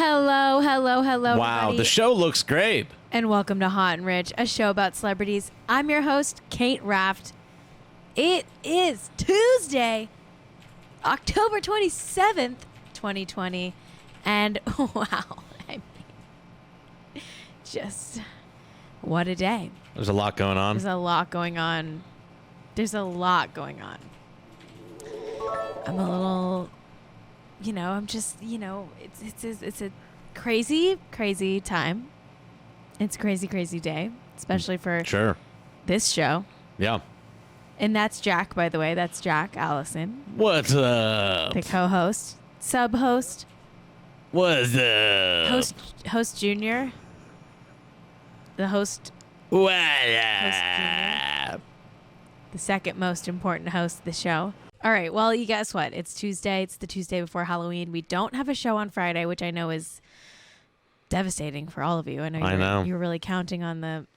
Hello, hello, hello, Wow, everybody. the show looks great. And welcome to Hot and Rich, a show about celebrities. I'm your host, Cait Raft. It is Tuesday, October 27th, 2020. And wow, I mean, just what a day. There's a lot going on. There's a lot going on. I'm a little, I'm just, it's a crazy time. It's a crazy day, especially for Sure. this show. Yeah. And that's Jack, by the way. That's Jack Allison, What's up? the co-host, sub-host, What's up? host junior, the host, What junior. up? the second most important host of the show. All right, well, you guess what? It's Tuesday. It's the Tuesday before Halloween. We don't have a show on Friday, which I know is devastating for all of you. I know you're really counting on the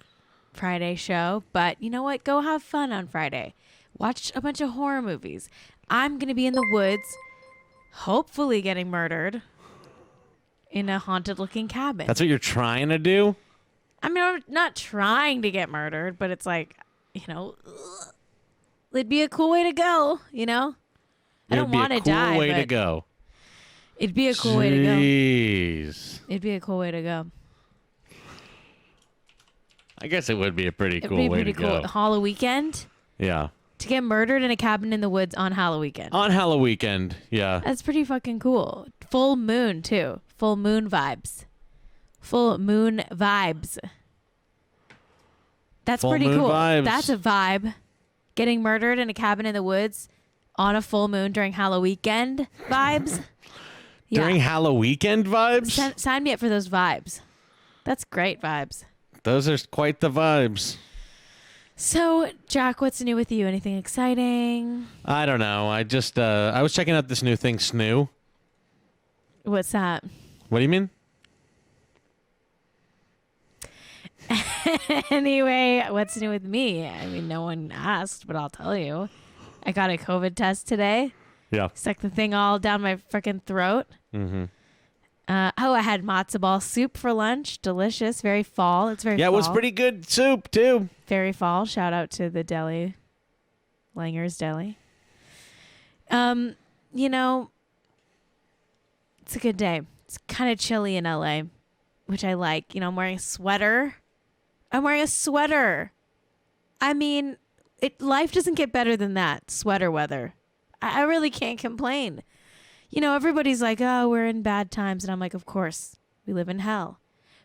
Friday show, but you know what? Go have fun on Friday. Watch a bunch of horror movies. I'm going to be in the woods, hopefully getting murdered in a haunted-looking cabin. That's what you're trying to do? I mean, I'm not trying to get murdered, but it's like, it'd be a cool way to go, I don't want to die. It'd be a cool way to go. It'd be a cool way to go. Jeez. It'd be a cool way to go. I guess it would be a pretty It'd cool be way pretty to cool. go. Halloween weekend Yeah. to get murdered in a cabin in the woods on Halloween weekend. On Halloween weekend. Yeah. That's pretty fucking cool. Full moon too. Full moon vibes. Full moon vibes. That's Full pretty moon cool. vibes. That's a vibe. Getting murdered in a cabin in the woods on a full moon during Halloween weekend vibes. During Halloween weekend vibes? Sign me up for those vibes. That's great vibes. Those are quite the vibes. So, Jack, what's new with you? Anything exciting? I don't know. I just, I was checking out this new thing, Snoo. What's that? What do you mean? Anyway, what's new with me? I mean, no one asked, but I'll tell you. I got a COVID test today. Yeah. Stuck the thing all down my freaking throat. Mm-hmm. I had matzo ball soup for lunch. Delicious. Very fall. It's very fall. Yeah, it was pretty good soup, too. Very fall. Shout out to the deli. Langer's Deli. It's a good day. It's kind of chilly in LA, which I like. I'm wearing a sweater. I mean, life doesn't get better than that. Sweater weather. I really can't complain. Everybody's like, oh, we're in bad times. And I'm like, of course, we live in hell.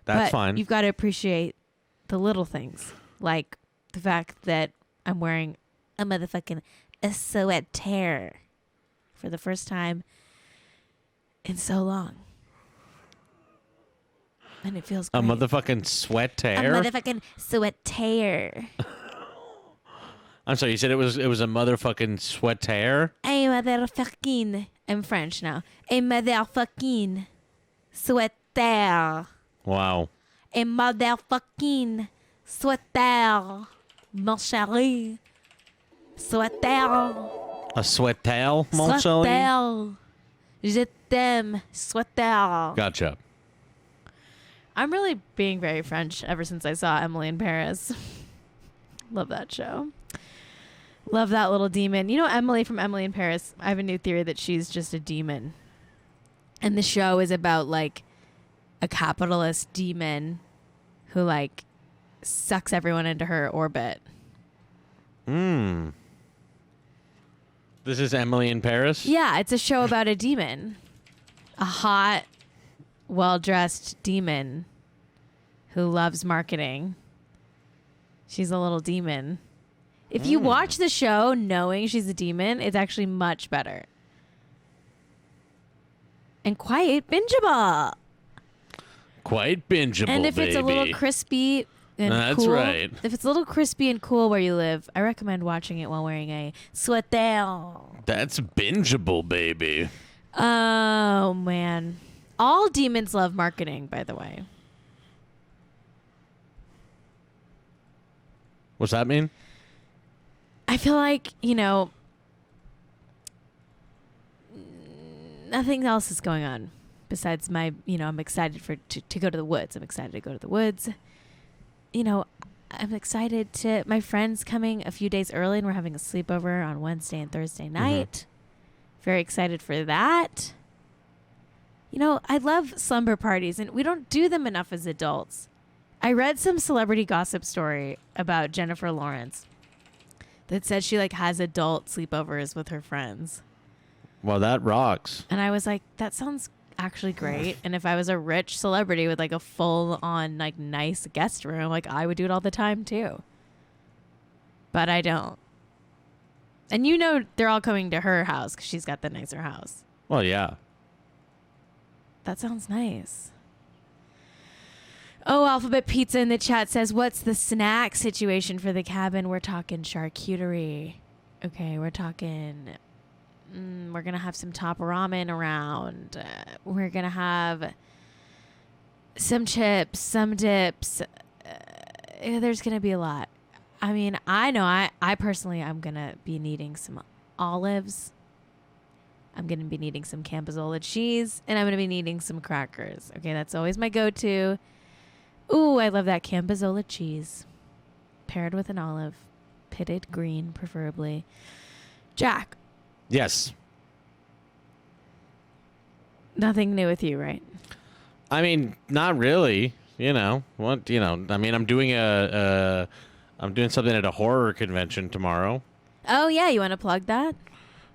That's but fine. You've got to appreciate the little things, like the fact that I'm wearing a motherfucking sweater for the first time in so long. And it feels great. A motherfucking sweater? A motherfucking sweater. I'm sorry, you said it was a motherfucking sweater? I'm French now. A motherfucking sweater. Wow. A motherfucking sweater. Mon chéri. Sweater. A sweater, mon chéri? Sweater. Je t'aime. Sweater. Gotcha. I'm really being very French ever since I saw Emily in Paris. Love that show. Love that little demon. Emily from Emily in Paris, I have a new theory that she's just a demon. And the show is about, like, a capitalist demon who, like, sucks everyone into her orbit. This is Emily in Paris? Yeah, it's a show about a demon. A hot, well-dressed demon who loves marketing. She's a little demon. If you watch the show knowing she's a demon, it's actually much better. And quite bingeable. Quite bingeable, And if it's a little crispy and That's cool. right. If it's a little crispy and cool where you live, I recommend watching it while wearing a sweater. That's bingeable, baby. Oh, man. All demons love marketing, by the way. What's that mean? I feel like, nothing else is going on. besides my, I'm excited to go to the woods. I'm excited to go to the woods. I'm excited my friend's coming a few days early and we're having a sleepover on Wednesday and Thursday night. Very excited for that. I love slumber parties and we don't do them enough as adults. I read some celebrity gossip story about Jennifer Lawrence that said she has adult sleepovers with her friends. Well, that rocks. And I was like, that sounds actually great. And if I was a rich celebrity with a full on nice guest room, I would do it all the time too. But I don't. And they're all coming to her house because she's got the nicer house. Well, yeah. That sounds nice. Oh, Alphabet Pizza in the chat says, what's the snack situation for the cabin? We're talking charcuterie. Okay, we're talking... we're going to have some top ramen around. We're going to have some chips, some dips. There's going to be a lot. I mean, I know I personally, I'm going to be needing some olives. I'm going to be needing some Campizola cheese. And I'm going to be needing some crackers. Okay, that's always my go-to. Ooh, I love that Campizola cheese. Paired with an olive. Pitted green, preferably. Jack. Yes. Nothing new with you, right? I mean, not really. What? I mean, I'm doing something at a horror convention tomorrow. Oh yeah, you want to plug that?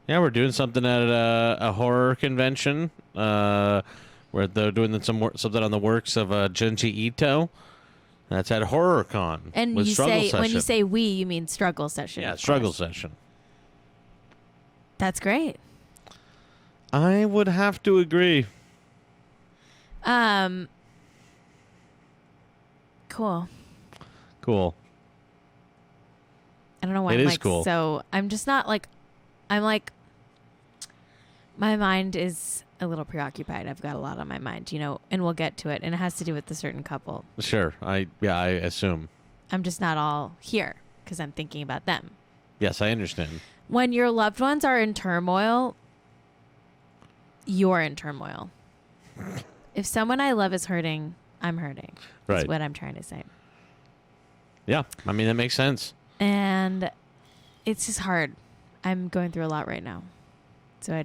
Yeah, we're doing something at a horror convention. Where they're doing something on the works of Junji Ito. That's at HorrorCon. And with when you say we, you mean Struggle Session. Yeah, Struggle Session. That's great. I would have to agree. Cool. Cool. I don't know why it is cool. So I'm just not my mind is a little preoccupied. I've got a lot on my mind, and we'll get to it. And it has to do with a certain couple. Sure. I assume. I'm just not all here because I'm thinking about them. Yes, I understand. When your loved ones are in turmoil, you're in turmoil. If someone I love is hurting, I'm hurting. That's what I'm trying to say. Yeah. I mean, that makes sense. And it's just hard. I'm going through a lot right now. So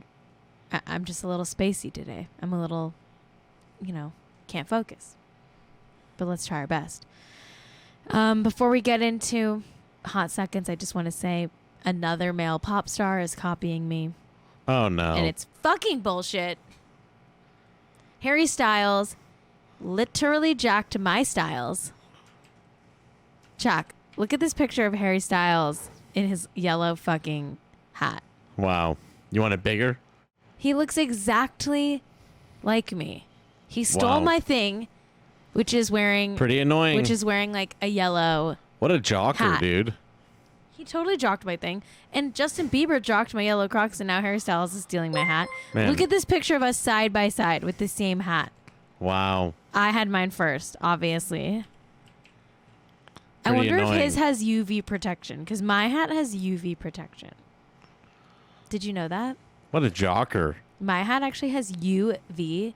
I'm just a little spacey today. I'm a little, can't focus. But let's try our best. Before we get into hot seconds, I just want to say another male pop star is copying me. Oh, no. And it's fucking bullshit. Harry Styles literally jacked my styles. Chuck, look at this picture of Harry Styles in his yellow fucking hat. Wow. You want it bigger? He looks exactly like me. He stole my thing, which is wearing... Pretty annoying. Which is wearing a yellow What a jocker, hat. Dude. He totally jocked my thing. And Justin Bieber jocked my yellow Crocs, and now Harry Styles is stealing my hat. Man. Look at this picture of us side by side with the same hat. Wow. I had mine first, obviously. I Pretty wonder annoying. if his has UV protection, because my hat has UV protection. Did you know that? What a jocker. My hat actually has UV,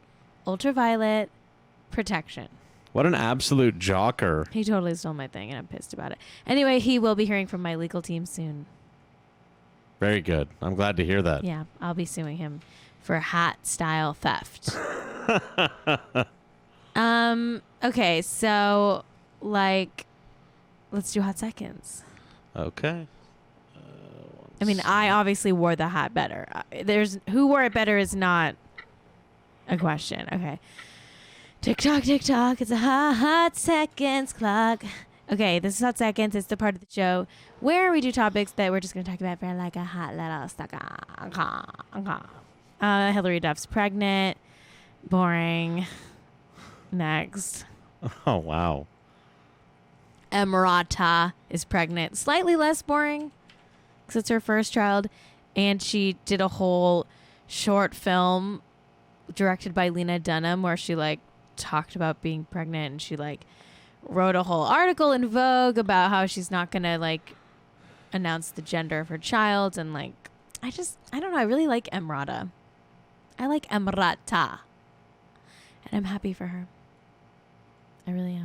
ultraviolet protection. What an absolute jocker. He totally stole my thing, and I'm pissed about it. Anyway, he will be hearing from my legal team soon. Very good. I'm glad to hear that. Yeah, I'll be suing him for hat style theft. Okay, so let's do hot seconds. Okay. I mean, I obviously wore the hat better. Who wore it better is not a question. Okay. Tick tock, it's a hot seconds clock. Okay, this is hot seconds. It's the part of the show where we do topics that we're just going to talk about for a hot little second. Hillary Duff's pregnant. Boring. Next. Oh, wow. Emirata is pregnant. Slightly less boring because it's her first child. And she did a whole short film directed by Lena Dunham where she talked about being pregnant, and she wrote a whole article in Vogue about how she's not going to announce the gender of her child. And I don't know. I really like Emirata. I like Emirata. And I'm happy for her. I really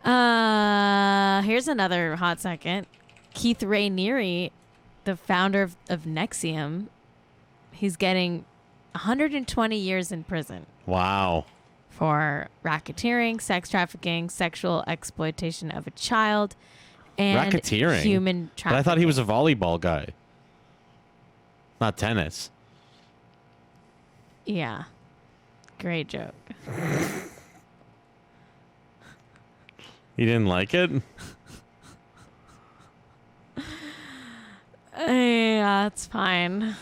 am. Here's another hot second. Keith Raniere, the founder of Nexium, he's getting 120 years in prison. Wow. For racketeering, sex trafficking, sexual exploitation of a child, and racketeering? Human trafficking. But I thought he was a volleyball guy. Not tennis. Yeah. Great joke. You didn't like it? Yeah, it's fine.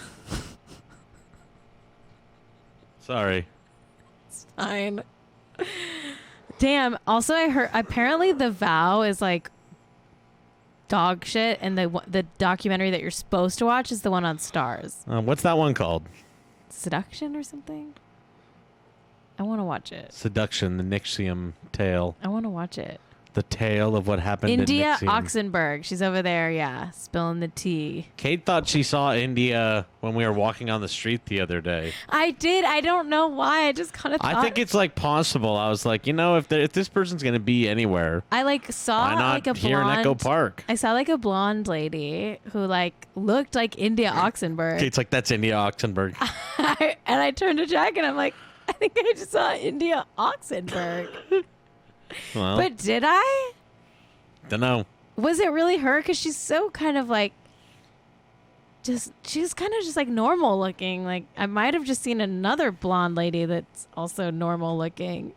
Sorry. It's fine. Damn. Also, I heard apparently The Vow is like dog shit, and the documentary that you're supposed to watch is the one on Stars. What's that one called? Seduction or something? I want to watch it. Seduction, the Nexium tale. I want to watch it. The tale of what happened India in Nexium. Oxenberg. She's over there, yeah, spilling the tea. Cait thought she saw India when we were walking on the street the other day. I did. I don't know why. I just kind of thought. I think it's like possible. I was like, if this person's going to be anywhere, I like saw why not like a blonde, here in Echo Park? I saw like a blonde lady who like looked like India Oxenberg. Cait's like, that's India Oxenberg. And I turned to Jack and I'm like, I think I just saw India Oxenberg. Well, But did I? Don't know. Was it really her? Because she's so kind of like, she's kind of just like normal looking. Like I might have just seen another blonde lady that's also normal looking.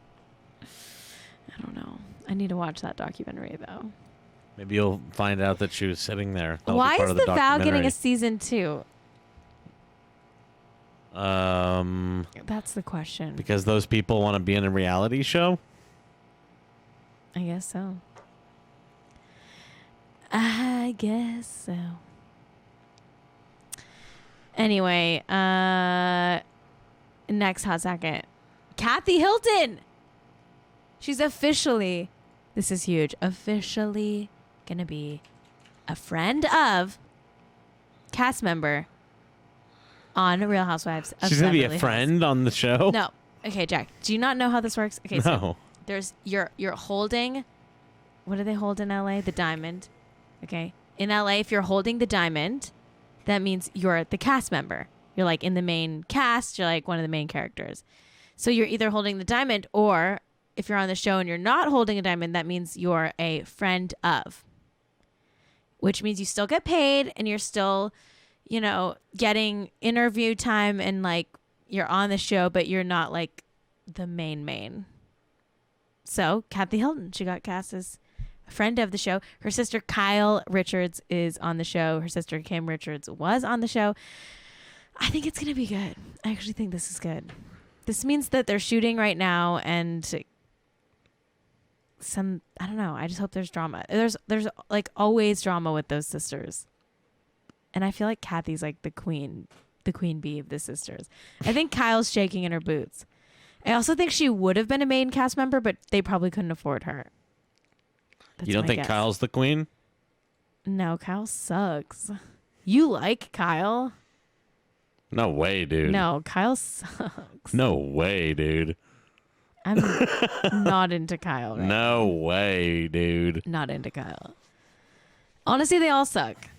I don't know. I need to watch that documentary though. Maybe you'll find out that she was sitting there. That'll Why be part is of the The Vow getting documentary. a season 2? That's the question. Because those people want to be in a reality show? I guess so. I guess so. Anyway, next hot second. Kathy Hilton. She's officially, this is huge, officially gonna be a friend of, cast member on Real Housewives of She's going to be Beverly a Hills. friend on the show? No. Okay, Jack. Do you not know how this works? Okay, No. so there's you're holding, what do they hold in LA? The diamond. Okay. In LA, if you're holding the diamond, that means you're the cast member. You're like in the main cast, you're like one of the main characters. So you're either holding the diamond, or if you're on the show and you're not holding a diamond, that means you're a friend of. Which means you still get paid and you're still, getting interview time and like you're on the show, but you're not like the main. So Kathy Hilton, she got cast as a friend of the show. Her sister Kyle Richards is on the show. Her sister Kim Richards was on the show. I think it's going to be good. I actually think this is good. This means that they're shooting right now, and I don't know. I just hope there's drama. There's like always drama with those sisters. And I feel like Kathy's like the queen bee of the sisters. I think Kyle's shaking in her boots. I also think she would have been a main cast member, but they probably couldn't afford her. That's you don't my think guess. Kyle's the queen? No, Kyle sucks. You like Kyle? No way, dude. No, Kyle sucks. No way, dude. I'm not into Kyle right No way, dude. Not into Kyle. Honestly, they all suck.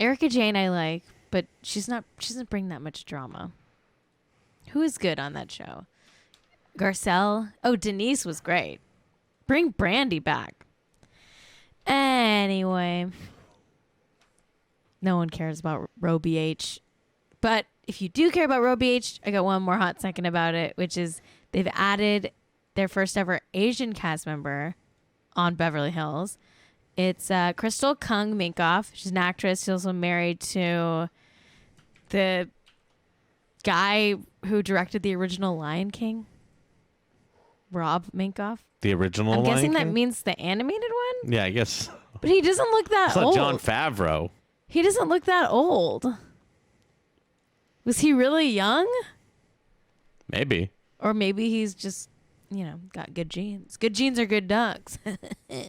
Erica Jane I like, but she doesn't bring that much drama. Who is good on that show? Garcelle. Oh, Denise was great. Bring Brandy back. Anyway. No one cares about Roe BH. But if you do care about Roe BH, I got one more hot second about it, which is they've added their first ever Asian cast member on Beverly Hills. It's Crystal Kung Minkoff. She's an actress. She's also married to the guy who directed the original Lion King, Rob Minkoff. The original I'm guessing Lion that King? means the animated one? Yeah, I guess. But he doesn't look that It's not old. Jon Favreau. He doesn't look that old. Was he really young? Maybe. Or maybe he's just, got good genes. Good genes are good dogs.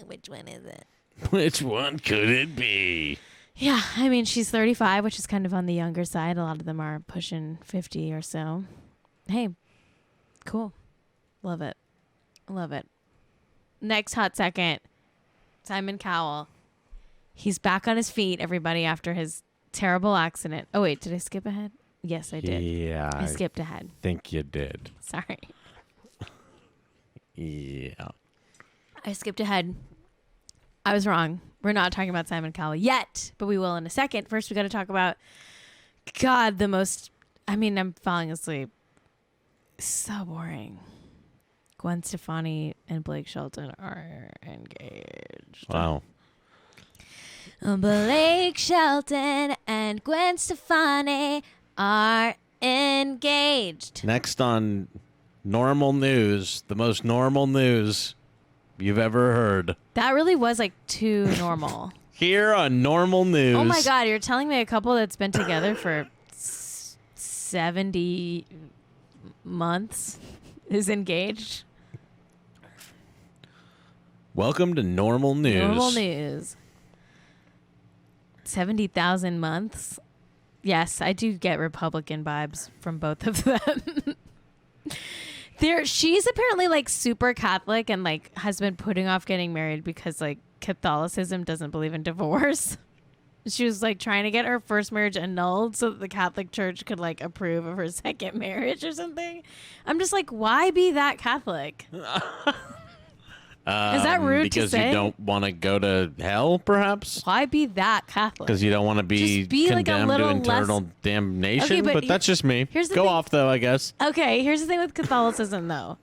Which one is it? Which one could it be? Yeah, I mean, she's 35, which is kind of on the younger side. A lot of them are pushing 50 or so. Hey, Cool. Love it. Love it. Next hot second, Simon Cowell. He's back on his feet, everybody, after his terrible accident. Oh, wait, did I skip ahead? Yes, I did. Yeah. I skipped ahead. Think you did. Sorry. Yeah. I skipped ahead. I was wrong. We're not talking about Simon Cowell yet, but we will in a second. First, we got to talk about, God, I'm falling asleep. So boring. Gwen Stefani and Blake Shelton are engaged. Wow. Blake Shelton and Gwen Stefani are engaged. Next on normal news, the most normal news you've ever heard. That really was like too normal. Here on normal news. Oh my God, you're telling me a couple that's been together for 70 months is engaged? Welcome to normal news. Normal news. 70,000 months. Yes, I do get Republican vibes from both of them. She's apparently like super Catholic and like has been putting off getting married because like Catholicism doesn't believe in divorce. She was like trying to get her first marriage annulled so that the Catholic Church could like approve of her second marriage or something. I'm just like, why be that Catholic? Is that rude to say? Because you don't want to go to hell, perhaps? Why be that Catholic? Because you don't want to be condemned like to eternal damnation? Okay, but that's just me. Here's the go thing. off, though, I guess. Okay, here's the thing with Catholicism, though.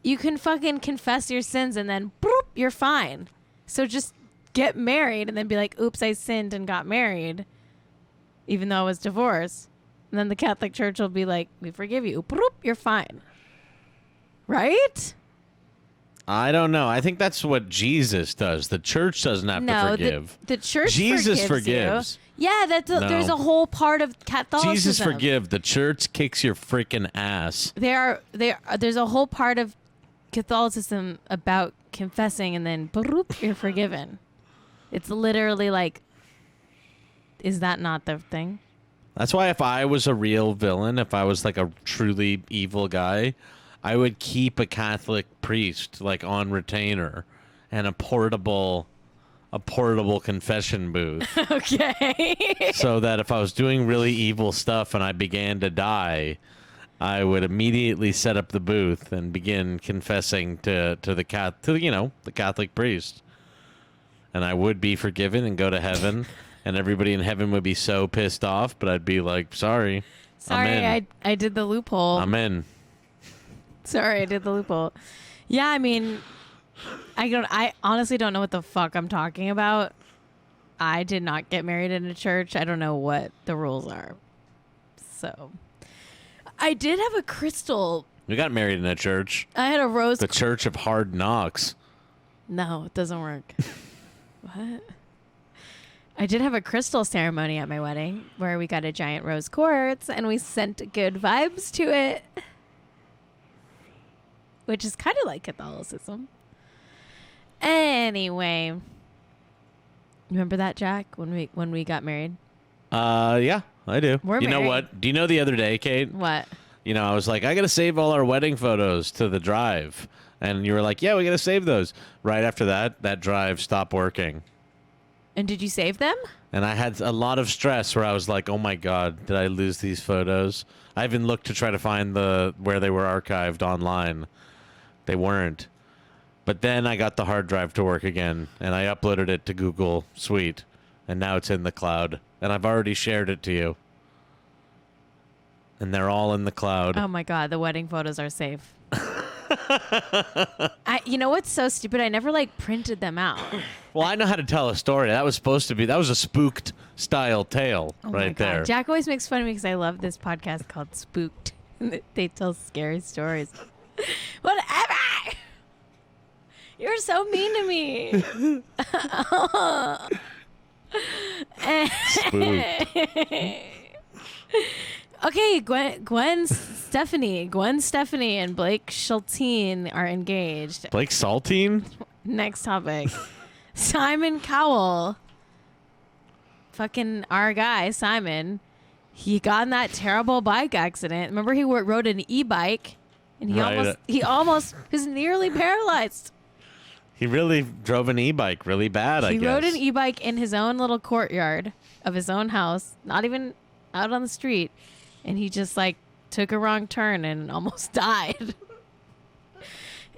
You can fucking confess your sins and then, boop, you're fine. So just get married and then be like, oops, I sinned and got married, even though I was divorced. And then the Catholic Church will be like, we forgive you. Boop, you're fine. Right? I don't know. I think that's what Jesus does. The church doesn't have to forgive. The church Jesus forgives. You. Yeah, there's a whole part of Catholicism. Jesus forgive. The church kicks your freaking ass. There's a whole part of Catholicism about confessing and then boop, you're forgiven. It's literally like, is that not the thing? That's why if I was a real villain, if I was like a truly evil guy, I would keep a Catholic priest like on retainer and a portable confession booth. Okay. So that if I was doing really evil stuff and I began to die, I would immediately set up the booth and begin confessing to the Catholic priest. And I would be forgiven and go to heaven, and everybody in heaven would be so pissed off, but I'd be like, sorry. I did the loophole. I'm in. Sorry, I did the loophole. Yeah, I mean, I honestly don't know what the fuck I'm talking about. I did not get married in a church. I don't know what the rules are. So, I did have a crystal. We got married in a church. I had a rose. The Church of Hard Knocks. No, it doesn't work. What? I did have a crystal ceremony at my wedding where we got a giant rose quartz and we sent good vibes to it. Which is kind of like Catholicism. Anyway, remember that, Jack, when we got married? Yeah, I do. We're you know married. what? Do you know the other day, Cait? What? I was like, I got to save all our wedding photos to the drive. And you were like, yeah, we got to save those. Right after that drive stopped working. And did you save them? And I had a lot of stress where I was like, oh my God, did I lose these photos? I even looked to try to find where they were archived online. They weren't. But then I got the hard drive to work again, and I uploaded it to Google Suite, and now it's in the cloud. And I've already shared it to you. And they're all in the cloud. Oh my God, the wedding photos are safe. You know what's so stupid? I never printed them out. Well, I know how to tell a story. That was a spooked style tale right there. Jack always makes fun of me because I love this podcast called Spooked. They tell scary stories. Whatever. You're so mean to me. Spooked. Okay, Gwen Stefani and Blake Shelton are engaged. Blake Saltine? Next topic. Simon Cowell. Fucking our guy, Simon. He got in that terrible bike accident. Remember he rode an e-bike And he almost was nearly paralyzed. He really drove an e-bike really bad, I guess. He rode an e-bike in his own little courtyard of his own house, not even out on the street. And he just like took a wrong turn and almost died.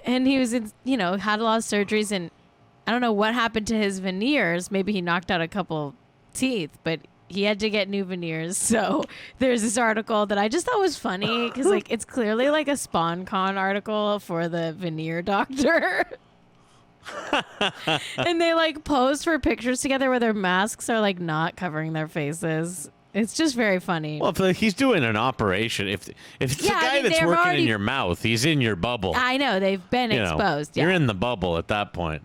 And he was, had a lot of surgeries, and I don't know what happened to his veneers. Maybe he knocked out a couple teeth, but he had to get new veneers. So there's this article that I just thought was funny because like it's clearly like a SpawnCon article for the veneer doctor. And they like pose for pictures together where their masks are like not covering their faces. It's just very funny. Well, if he's doing an operation, if it's the guy that's working in your mouth, he's in your bubble. I know, they've been exposed. You're in the bubble at that point.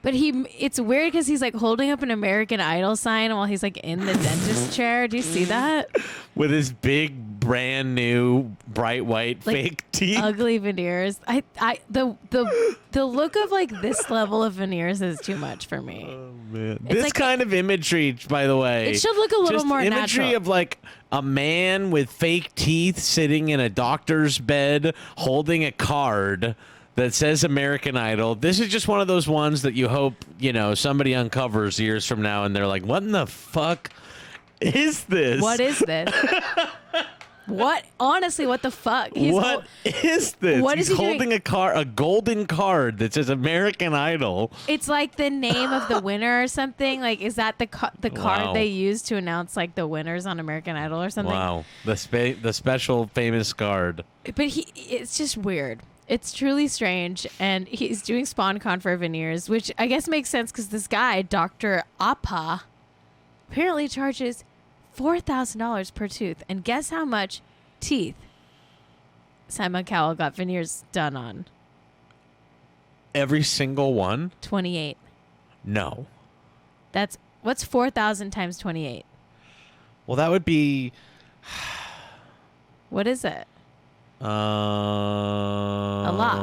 But it's weird because he's like holding up an American Idol sign while he's like in the dentist chair. Do you see that? With his big, brand new, bright white fake teeth, ugly veneers. The look of like this level of veneers is too much for me. Oh man, this kind of imagery, by the way, it should look a little more imagery natural. Of like a man with fake teeth sitting in a doctor's bed holding a card that says American Idol. This is just one of those ones that you hope, somebody uncovers years from now and they're like, what in the fuck is this? What is this? Honestly, what the fuck? What is this? He's holding a golden card that says American Idol. It's like the name of the winner or something. Like, is that the card they use to announce like the winners on American Idol or something? Wow, the special famous card. But it's just weird. It's truly strange, and he's doing SpawnCon for veneers, which I guess makes sense because this guy, Dr. Appa, apparently charges $4,000 per tooth. And guess how much teeth Simon Cowell got veneers done on? Every single one? 28. No. What's 4,000 times 28? Well, that would be... What is it? A lot.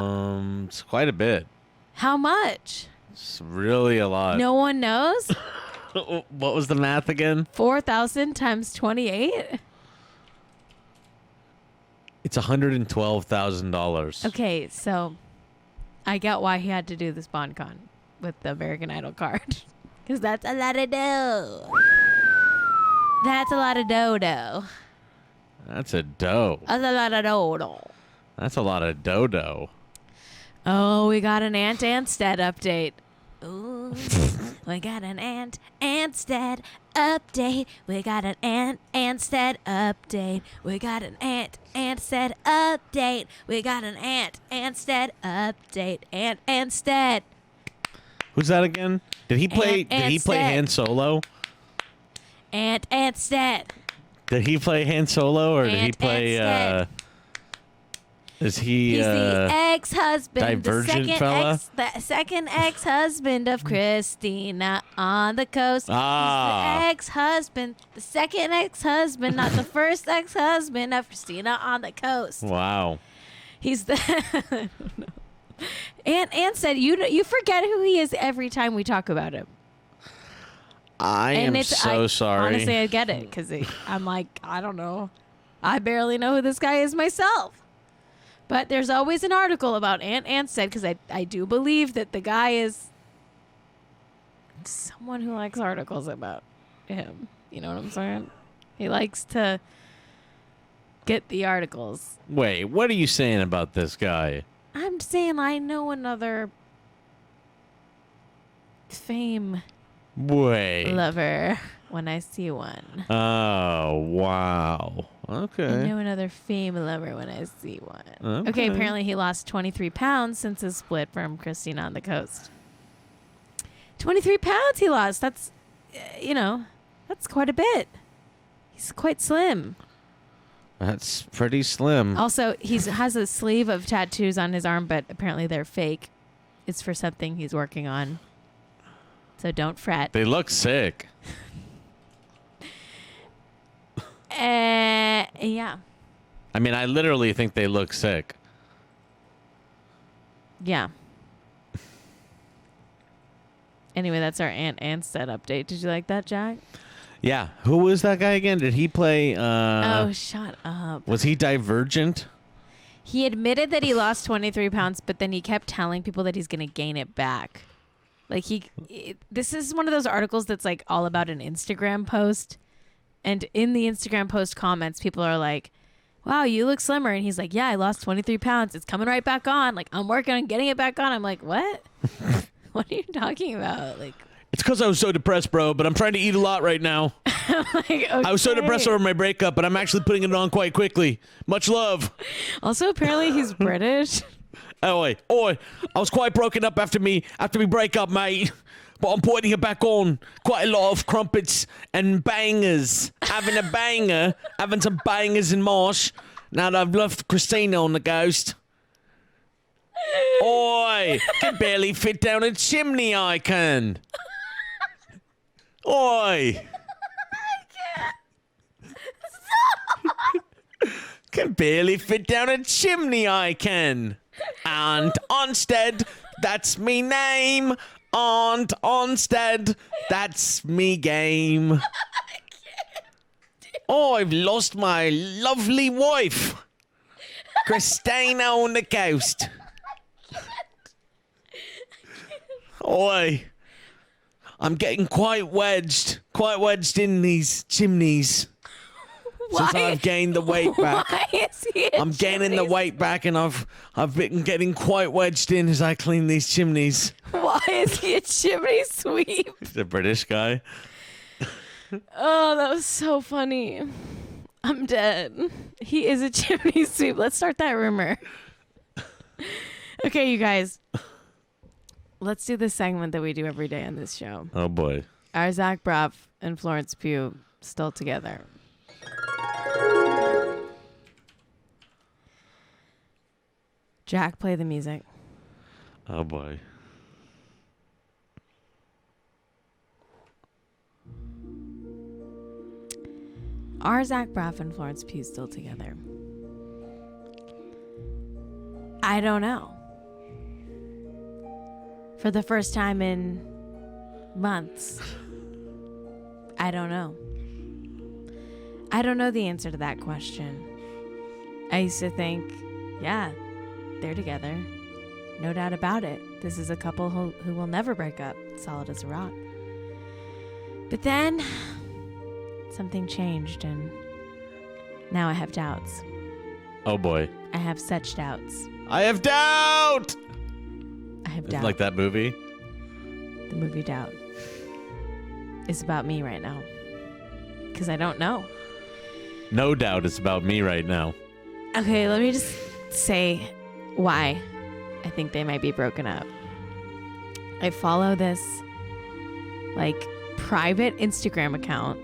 It's quite a bit. How much? It's really a lot. No one knows? What was the math again? 4,000 times 28? It's $112,000. Okay, so I get why he had to do the SpawnCon with the American Idol card. Because that's a lot of dough. That's a lot of dough. That's a dough. That's a lot of dough. That's a lot of dodo. Oh, we got an Aunt Anstead update. Ooh, we got an Aunt Anstead update. We got an Aunt Anstead update. We got an Aunt Anstead update. We got an Aunt Anstead update. Aunt Anstead. Who's that again? Did he play Han Solo? Aunt Anstead. Did he play Han Solo or did he play is he He's the ex-husband, Divergent fella? The second ex-husband of Christina on the coast. Ah. He's the ex-husband, the second ex-husband, not the first ex-husband of Christina on the coast. Wow. He's the I don't know. Aunt said you forget who he is every time we talk about him. I am so sorry. Honestly, I get it because I'm like, I don't know. I barely know who this guy is myself. But there's always an article about Aunt Anstead because I do believe that the guy is someone who likes articles about him. You know what I'm saying? He likes to get the articles. Wait, what are you saying about this guy? I'm saying I know another fame lover when I see one. Oh, wow. Okay. I know another fame lover when I see one. Okay, apparently he lost 23 pounds since his split from Christina on the coast. 23 pounds he lost. That's, that's quite a bit. He's quite slim. That's pretty slim. Also, he has a sleeve of tattoos on his arm, but apparently they're fake. It's for something he's working on. So don't fret. They look sick. Yeah. I mean, I literally think they look sick. Yeah. Anyway, that's our Aunt Anstead update. Did you like that, Jack? Yeah. Who was that guy again? Did he play... oh, shut up. Was he Divergent? He admitted that he lost 23 pounds, but then he kept telling people that he's going to gain it back. Like this is one of those articles that's like all about an Instagram post. And in the Instagram post comments, people are like, wow, you look slimmer. And he's like, yeah, I lost 23 pounds. It's coming right back on. Like, I'm working on getting it back on. I'm like, what? What are you talking about? Like, it's because I was so depressed, bro, but I'm trying to eat a lot right now. like, okay. I was so depressed over my breakup, but I'm actually putting it on quite quickly. Much love. Also, apparently he's British. Oi, I was quite broken up after me breakup, mate. But I'm putting it back on. Quite a lot of crumpets and bangers. Having a banger. Having some bangers in Marsh. Now that I've left Christina on the ghost. Oi! Can barely fit down a chimney, I can. Oi! Can barely fit down a chimney, I can. And Onstead, that's me name. Aunt Onstead, that's me game. Oh, I've lost my lovely wife, Christina on the coast. Oi, I'm getting quite wedged in these chimneys. Since I've gained the weight back. Why is he I'm gaining the weight back, and I've been getting quite wedged in as I clean these chimneys. Why is he a chimney sweep? He's a British guy. Oh, that was so funny. I'm dead. He is a chimney sweep. Let's start that rumor. Okay, you guys. Let's do this segment that we do every day on this show. Oh, boy. Are Zach Braff and Florence Pugh still together? Jack, play the music. Oh, boy. Are Zach Braff and Florence Pugh still together? I don't know. For the first time in months, I don't know. I don't know the answer to that question. I used to think, yeah, they're together. No doubt about it. This is a couple who will never break up. Solid as a rock. But then something changed, and now I have doubts. Oh, boy. I have such doubts. I have doubt! I have doubt. Like that movie? The movie Doubt is about me right now. Because I don't know. No doubt it's about me right now. Okay, let me just say why I think they might be broken up. I follow this like private Instagram account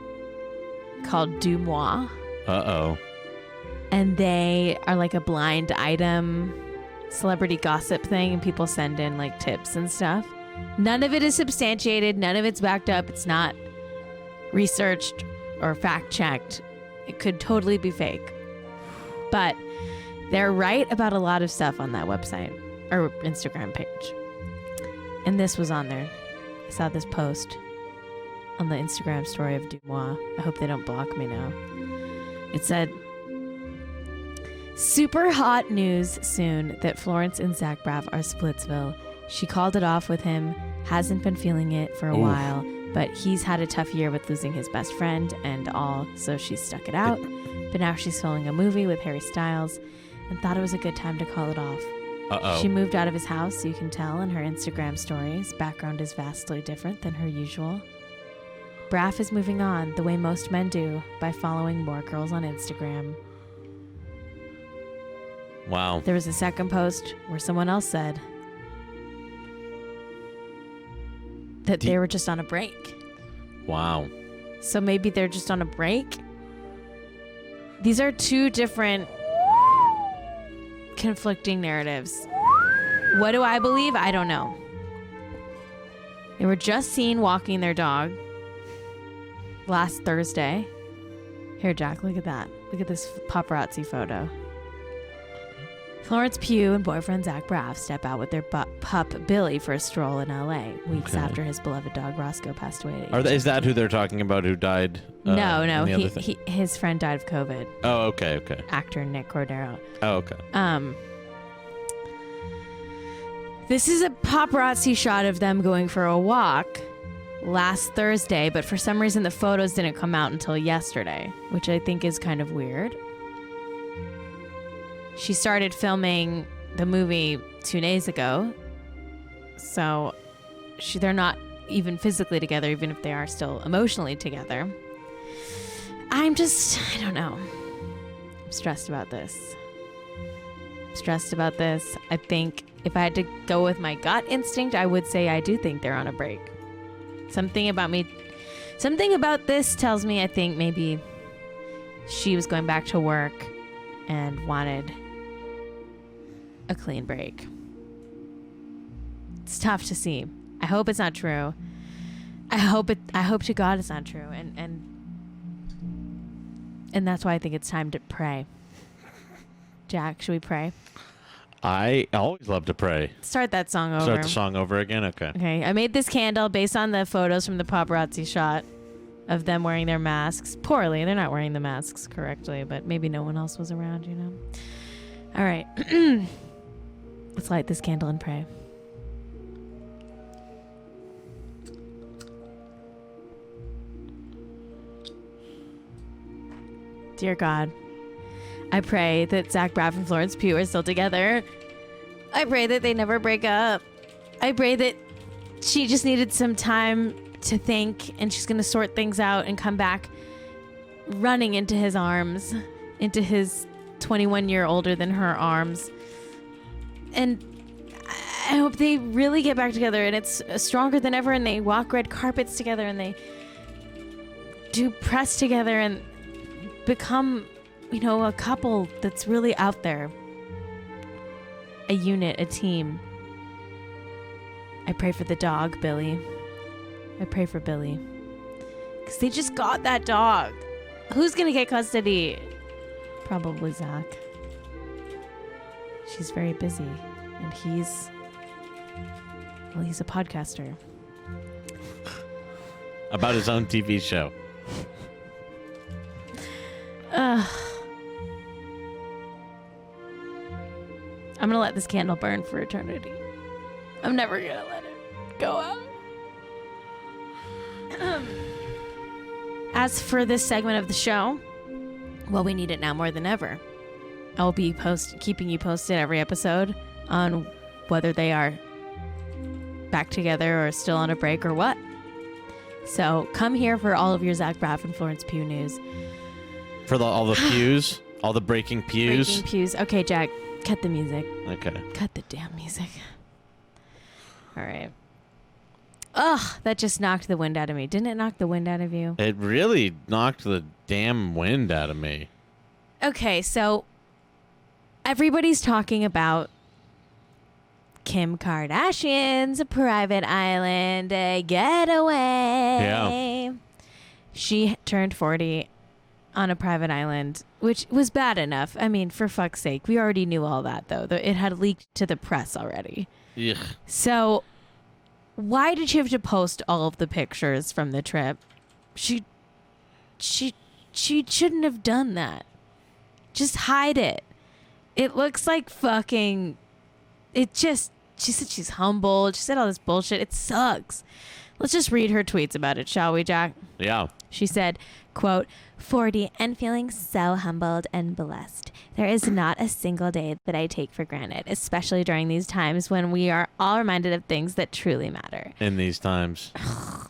called Du Moi. Uh-oh. And they are like a blind item celebrity gossip thing, and people send in like tips and stuff. None of it is substantiated. None of it's backed up. It's not researched or fact checked. It could totally be fake. But they're right about a lot of stuff on that website or Instagram page. And this was on there. I saw this post on the Instagram story of Du Moi. I hope they don't block me now. It said, super hot news soon that Florence and Zach Braff are splitsville. She called it off with him, hasn't been feeling it for a while, but he's had a tough year with losing his best friend and all, so she stuck it out. But now she's filming a movie with Harry Styles and thought it was a good time to call it off. Uh-oh. She moved out of his house, so you can tell in her Instagram stories. Background is vastly different than her usual. Braff is moving on the way most men do, by following more girls on Instagram. Wow. There was a second post where someone else said that they were just on a break. Wow. So maybe they're just on a break? These are two different conflicting narratives. What do I believe? I don't know. They were just seen walking their dog last Thursday. Here, Jack, look at that. Look at this paparazzi photo. Florence Pugh and boyfriend Zach Braff step out with their pup Billy for a stroll in L.A. weeks after his beloved dog Roscoe passed away. Is that who they're talking about who died? No. His friend died of COVID. Oh, okay. Actor Nick Cordero. Oh, okay. This is a paparazzi shot of them going for a walk last Thursday, but for some reason the photos didn't come out until yesterday, which I think is kind of weird. She started filming the movie 2 days ago, so they're not even physically together, even if they are still emotionally together. I don't know. I'm stressed about this. I think if I had to go with my gut instinct, I would say I do think they're on a break. Something about this tells me I think maybe she was going back to work and wanted a clean break. It's tough to see. I hope it's not true. I hope to God it's not true. And that's why I think it's time to pray. Jack, should we pray? I always love to pray. Start that song over. Start the song over again? Okay. Okay. I made this candle based on the photos from the paparazzi shot of them wearing their masks. Poorly. They're not wearing the masks correctly, but maybe no one else was around, you know? All right. Let's light this candle and pray. Dear God, I pray that Zach Braff and Florence Pugh are still together. I pray that they never break up. I pray that she just needed some time to think and she's going to sort things out and come back running into his arms, into his 21-year older than her arms. And I hope they really get back together and it's stronger than ever and they walk red carpets together and they do press together and become, a couple that's really out there. A unit, a team. I pray for the dog, Billy. I pray for Billy. Because they just got that dog. Who's going to get custody? Probably Zach. She's very busy. And he's a podcaster. About his own TV show. I'm gonna let this candle burn for eternity. I'm never gonna let it go out. As for this segment of the show, well, we need it now more than ever. I will be keeping you posted every episode on whether they are back together or still on a break or what. So come here for all of your Zach Braff and Florence Pugh news. For all the pews? All the breaking pews? Breaking pews. Okay, Jack, cut the music. Okay. Cut the damn music. All right. Ugh, that just knocked the wind out of me. Didn't it knock the wind out of you? It really knocked the damn wind out of me. Okay, so everybody's talking about Kim Kardashian's private island getaway. Yeah. She turned 40 on a private island, which was bad enough. I mean, for fuck's sake. We already knew all that, though. It had leaked to the press already. Ugh. So why did she have to post all of the pictures from the trip? She shouldn't have done that. Just hide it. It looks like fucking... She said she's humbled. She said all this bullshit. It sucks. Let's just read her tweets about it, shall we, Jack? Yeah. She said, quote, 40 and feeling so humbled and blessed. There is not a single day that I take for granted, especially during these times when we are all reminded of things that truly matter. In these times.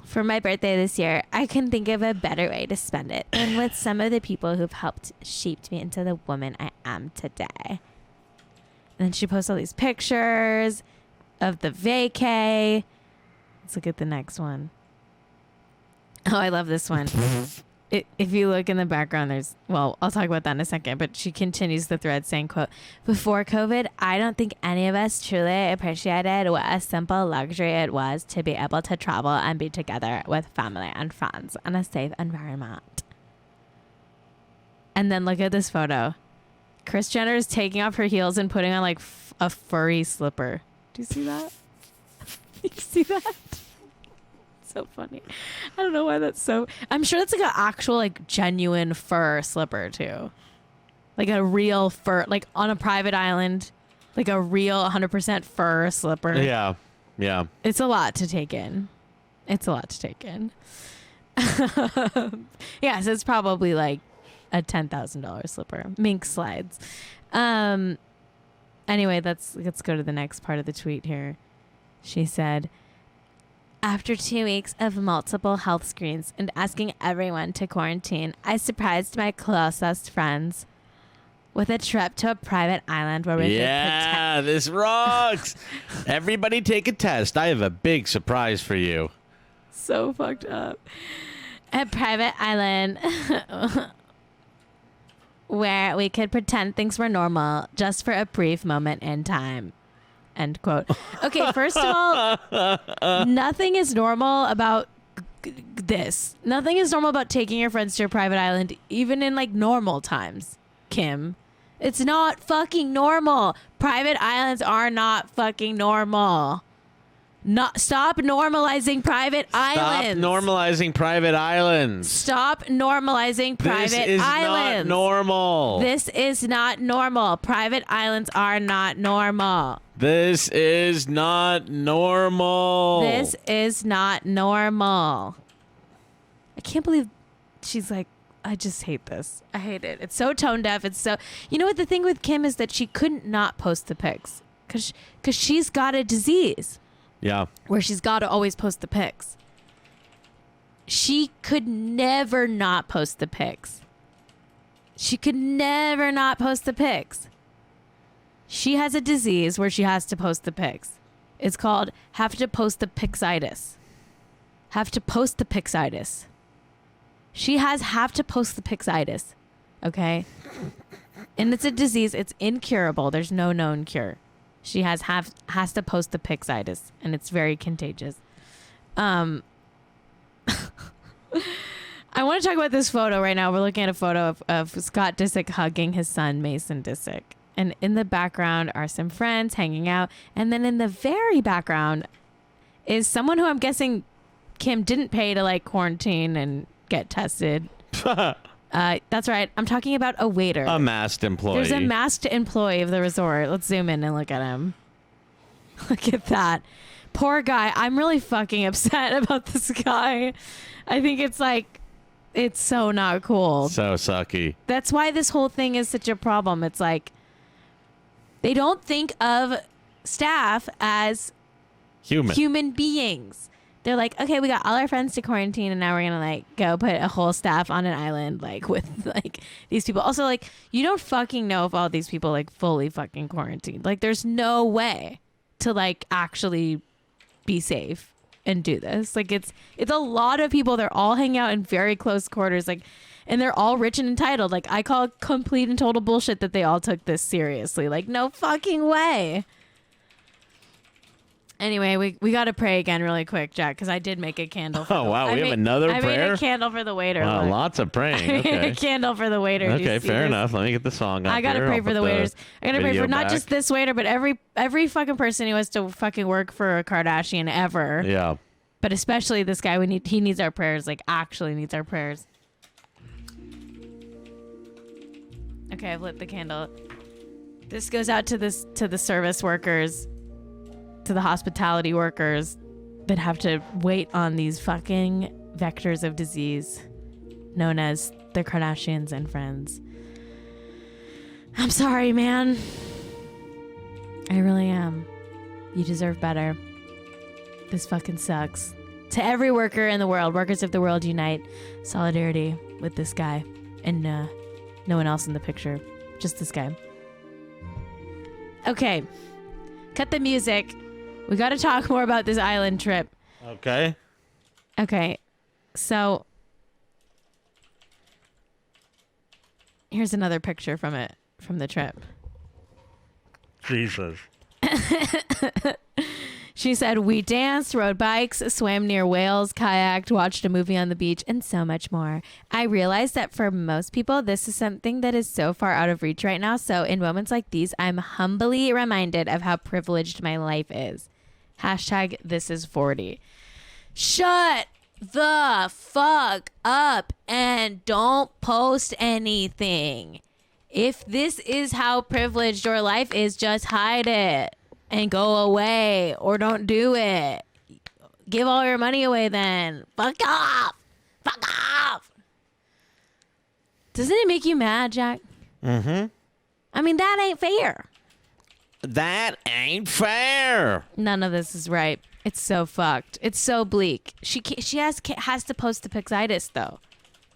For my birthday this year, I couldn't think of a better way to spend it than with some of the people who've helped shape me into the woman I am today. And then she posts all these pictures of the vacay. Let's look at the next one. Oh, I love this one. If you look in the background, I'll talk about that in a second, but she continues the thread saying, quote, before COVID, I don't think any of us truly appreciated what a simple luxury it was to be able to travel and be together with family and friends in a safe environment. And then look at this photo. Kris Jenner is taking off her heels and putting on like a furry slipper. Do you see that? You see that? So funny. I don't know why that's so. I'm sure that's like an actual like genuine fur slipper too. Like a real fur, like on a private island, like a real 100% fur slipper. Yeah. Yeah. It's a lot to take in. Yeah, so it's probably like a $10,000 slipper. Mink slides. Anyway, let's go to the next part of the tweet here. She said, after 2 weeks of multiple health screens and asking everyone to quarantine, I surprised my closest friends with a trip to a private island where we could this rocks. Everybody take a test. I have a big surprise for you. So fucked up. A private island where we could pretend things were normal just for a brief moment in time. End quote. Okay, first of all, nothing is normal about this. Nothing is normal about taking your friends to a private island, even in like normal times, Kim. It's not fucking normal. Private islands are not fucking normal. Stop normalizing private islands. Stop normalizing private islands. Stop normalizing private islands. This is not normal. This is not normal. Private islands are not normal. This is not normal. This is not normal. I can't believe she's like, I just hate this. I hate it. It's so tone deaf. It's so, you know what the thing with Kim is that she couldn't not post the pics because she's got a disease. Yeah. Where she's got to always post the pics. She could never not post the pics. She could never not post the pics. She has a disease where she has to post the pics. It's called have to post the pixitis. Have to post the pixitis. She has have to post the pixitis. Okay? And it's a disease. It's incurable. There's no known cure. She has to post the pixitis, and it's very contagious. I want to talk about this photo right now. We're looking at a photo of Scott Disick hugging his son, Mason Disick. And in the background are some friends hanging out. And then in the very background is someone who I'm guessing Kim didn't pay to like quarantine and get tested. That's right. I'm talking about a waiter. A masked employee. There's a masked employee of the resort. Let's zoom in and look at him. Look at that. Poor guy. I'm really fucking upset about this guy. I think it's so not cool. So sucky. That's why this whole thing is such a problem. It's like they don't think of staff as human beings. They're like, okay, we got all our friends to quarantine and now we're going to like go put a whole staff on an island like with like these people. Also, like, you don't fucking know if all these people like fully fucking quarantined. Like, there's no way to like actually be safe and do this. Like, it's a lot of people. They're all hanging out in very close quarters. Like, and they're all rich and entitled. Like, I call it complete and total bullshit that they all took this seriously. Like, no fucking way. Anyway, we got to pray again really quick, Jack, because I did make a candle. Oh, wow. We have another prayer? I made a candle for the waiter. Wow, lots of praying. Okay. I made a candle for the waiter. Okay, fair enough. Let me get the song up. I got to pray for the waiters. I got to pray for not just this waiter, but every fucking person who has to fucking work for a Kardashian ever. Yeah. But especially this guy. He needs our prayers. Like, actually needs our prayers. Okay, I've lit the candle. This goes out to the service workers, to the hospitality workers that have to wait on these fucking vectors of disease known as the Kardashians and friends. I'm sorry, man. I really am. You deserve better. This fucking sucks. To every worker in the world, workers of the world unite. Solidarity with this guy and no one else in the picture. Just this guy. Okay. Cut the music. We got to talk more about this island trip. Okay. Okay. So here's another picture from the trip. Jesus. She said, we danced, rode bikes, swam near whales, kayaked, watched a movie on the beach, and so much more. I realized that for most people, this is something that is so far out of reach right now. So in moments like these, I'm humbly reminded of how privileged my life is. Hashtag this is 40. Shut the fuck up and don't post anything. If this is how privileged your life is, just hide it and go away, or don't do it. Give all your money away then. Fuck off. Fuck off. Doesn't it make you mad, Jack? Mm-hmm. I mean, that ain't fair. That ain't fair. None of this is right. It's so fucked. It's so bleak. She has to post the pixitis, though.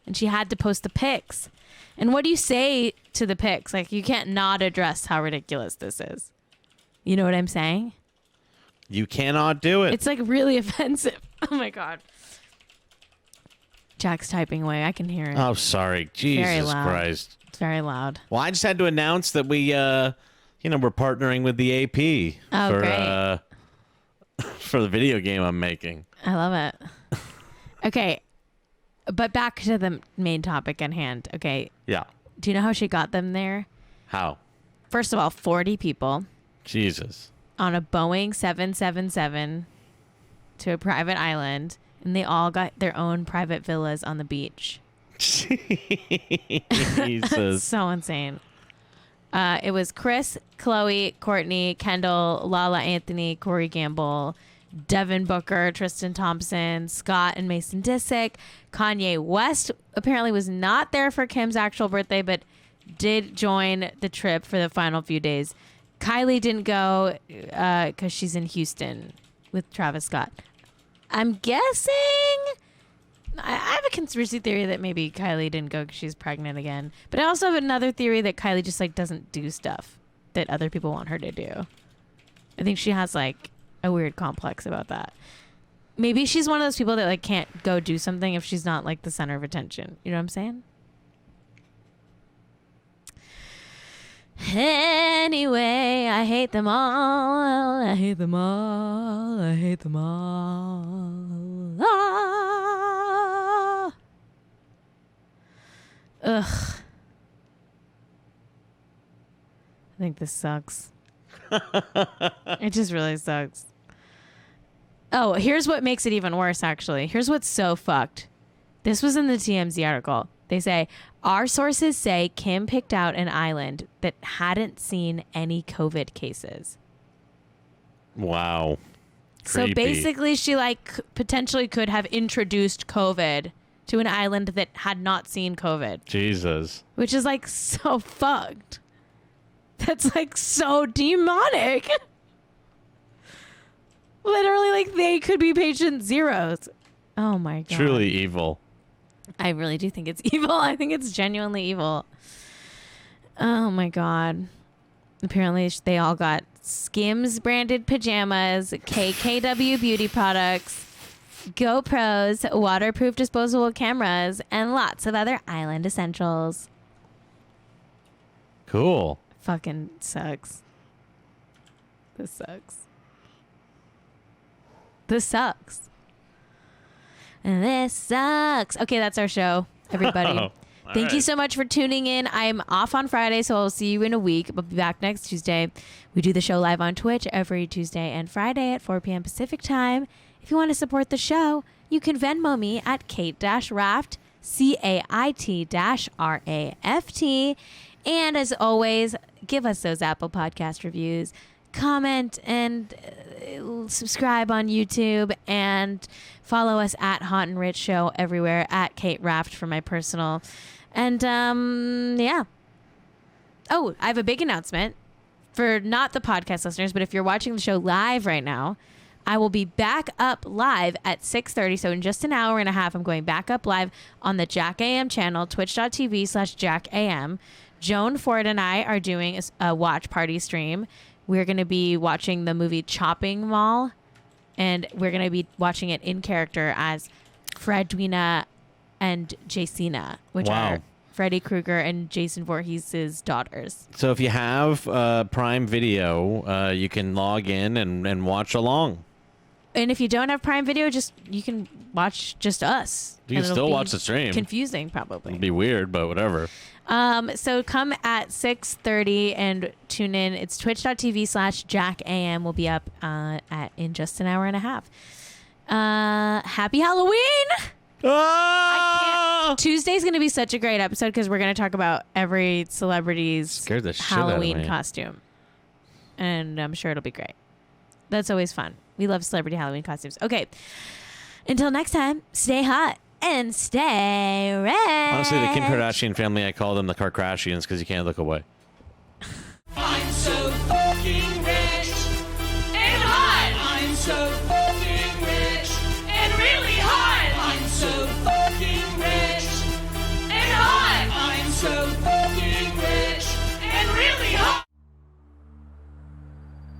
And she had to post the pics. And what do you say to the pics? Like, you can't not address how ridiculous this is. You know what I'm saying? You cannot do it. It's like really offensive. Oh my God. Jack's typing away. I can hear it. Oh, sorry. Jesus Christ. It's very loud. Well, I just had to announce that we, we're partnering with the AP great. For the video game I'm making. I love it. Okay. But back to the main topic at hand. Okay. Yeah. Do you know how she got them there? How? First of all, 40 people. Jesus. On a Boeing 777 to a private island, and they all got their own private villas on the beach. Jesus. So insane. It was Chris, Chloe, Courtney, Kendall, Lala Anthony, Corey Gamble, Devin Booker, Tristan Thompson, Scott and Mason Disick. Kanye West apparently was not there for Kim's actual birthday, but did join the trip for the final few days. Kylie didn't go because she's in Houston with Travis Scott. I'm guessing... I have a conspiracy theory that maybe Kylie didn't go because she's pregnant again. But I also have another theory that Kylie just doesn't do stuff that other people want her to do. I think she has a weird complex about that. Maybe she's one of those people that can't go do something if she's not the center of attention. You know what I'm saying? Anyway, I hate them all. I hate them all. I hate them all. Ah. Ugh. I think this sucks. It just really sucks. Oh, here's what makes it even worse, actually. Here's what's so fucked. This was in the TMZ article. They say, our sources say Kim picked out an island that hadn't seen any COVID cases. Wow. So Creepy. basically, she potentially could have introduced COVID to an island that had not seen COVID. Jesus. Which is so fucked. That's so demonic. Literally, they could be patient zeros. Oh my God. Truly evil. I really do think it's evil. I think it's genuinely evil. Oh my God. Apparently they all got Skims branded pajamas, KKW beauty products, GoPros, waterproof disposable cameras, and lots of other island essentials. Cool. Fucking sucks. This sucks. This sucks. This sucks. Okay, that's our show, everybody. Thank you so much for tuning in. I'm off on Friday, so I'll see you in a week. I'll be back next Tuesday. We do the show live on Twitch every Tuesday and Friday at 4 p.m. Pacific time. If you want to support the show, you can Venmo me at Cait-Raft, Cait-Raft. And as always, give us those Apple Podcast reviews. Comment and subscribe on YouTube, and follow us at Hot and Rich Show everywhere, at Cait Raft for my personal. And yeah. Oh, I have a big announcement for not the podcast listeners, but if you're watching the show live right now, I will be back up live at 6:30. So in just an hour and a half, I'm going back up live on the Jack AM channel, twitch.tv/JackAM. Joan Ford and I are doing a watch party stream. We're going to be watching the movie Chopping Mall, and we're going to be watching it in character as Fredwina and Jacina, which are Freddy Krueger and Jason Voorhees' daughters. So if you have Prime Video, you can log in and watch along. And if you don't have Prime Video, you can watch just us. You can still watch the stream. Confusing, probably. It'd be weird, but whatever. So come at 6:30 and tune in. It's twitch.tv/JackAM will be up in just an hour and a half. Happy Halloween! Tuesday's going to be such a great episode because we're going to talk about every celebrity's Halloween costume. And I'm sure it'll be great. That's always fun. We love celebrity Halloween costumes. Okay. Until next time, stay hot and stay red. Honestly, the Kim Kardashian family, I call them the Kardashians because you can't look away.